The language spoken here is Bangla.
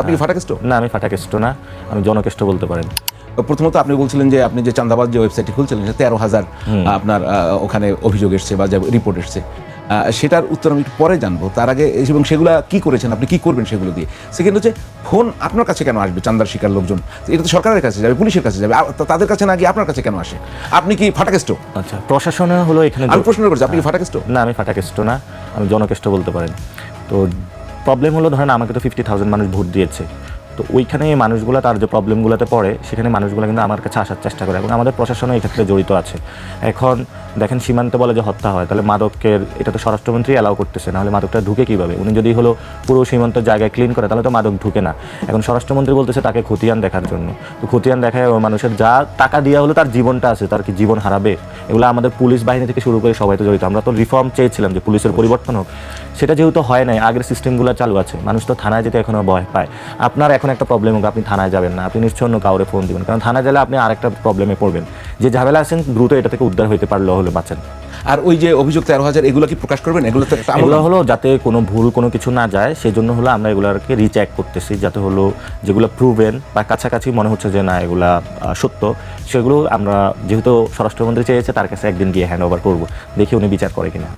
আপনি কি ফাটাকেষ্ট? না, আমি ফাটাকেষ্ট না, আমি জনকেষ্ট বলতে পারেন। প্রথমত আপনি বলছিলেন যে আপনি যে চান্দাবাজ যে ওয়েবসাইটটি খুলছিলেন 13,000 আপনার ওখানে অভিযোগ এসছে বা রিপোর্ট এসছে, সেটার উত্তর আমি একটু পরে জানবো। তার আগে এবং সেগুলো কি করেছেন, আপনি কি করবেন সেগুলো দিয়ে। সেকেন্ড হচ্ছে ফোন আপনার কাছে কেন আসবে চান্দার শিকার লোকজন? এটা তো সরকারের কাছে যাবে, পুলিশের কাছে যাবে, তাদের কাছে না গিয়ে আপনার কাছে কেন আসে? আপনি কি ফাটাকেষ্ট? আচ্ছা, প্রশাসনে হলো এখানে আমি প্রশ্ন করছি, আপনি কি ফাটাকেষ্ট? না, আমি ফাটাকেষ্ট না, আমি জনকেষ্ট বলতে পারেন। তো প্রবলেম হলো, ধরেন আমাকে তো 50,000 মানুষ ভোট দিয়েছে, তো ওইখানে মানুষগুলো তার যে প্রবলেমগুলোতে পড়ে সেখানে মানুষগুলো কিন্তু আমার কাছে আসার চেষ্টা করে এবং আমাদের প্রশাসনও এই ক্ষেত্রে জড়িত আছে। এখন দেখেন সীমান্তে বলে যে হত্যা হয়, তাহলে মাদকের এটা তো স্বরাষ্ট্রমন্ত্রী অ্যালাউ করতেছে, নাহলে মাদকটা ঢুকে কীভাবে? উনি যদি হলো পুরো সীমান্তের জায়গায় ক্লিন করে তাহলে তো মাদক ঢুকে না। এখন স্বরাষ্ট্রমন্ত্রী বলতেছে তাকে খতিয়ান দেখার জন্য, তো খতিয়ান দেখায় মানুষের যা টাকা দেওয়া হলো তার জীবনটা আছে, তার কি জীবন হারাবে? এগুলো আমাদের পুলিশ বাহিনী থেকে শুরু করে সবাই তো জড়িত। আমরা তো রিফর্ম চেয়েছিলাম যে পুলিশের পরিবর্তন হোক, সেটা যেহেতু হয় নাই, আগের সিস্টেমগুলো চালু আছে, মানুষ তো থানায় যেতে এখনও ভয় পায়। আপনার এখন একটা প্রবলেম হোক, আপনি থানায় যাবেন না, আপনি নিশ্চয় অন্য কাউরে ফোন দিবেন, কারণ থানায় গেলে আপনি আরেকটা প্রবলেমে পড়বেন। যে ঝামেলা আছেন দ্রুত এটা থেকে উদ্ধার হইতে পারলেও হলে বাঁচেন। আর ওই যে অভিযোগ 13,000 এগুলো কি প্রকাশ করবেন? এগুলো হলো যাতে কোনো ভুল কোনো কিছু না যায়, সেই জন্য হলো আমরা এগুলোকে রিচেক করতেছি, যাতে হলো যেগুলো প্রুভেন বা কাছাকাছি মনে হচ্ছে যে না এগুলা সত্য, সেগুলো আমরা যেহেতু স্বরাষ্ট্রমন্ত্রী চেয়েছে তার কাছে একদিন গিয়ে হ্যান্ড ওভার করবো, দেখি উনি বিচার করে কিনা।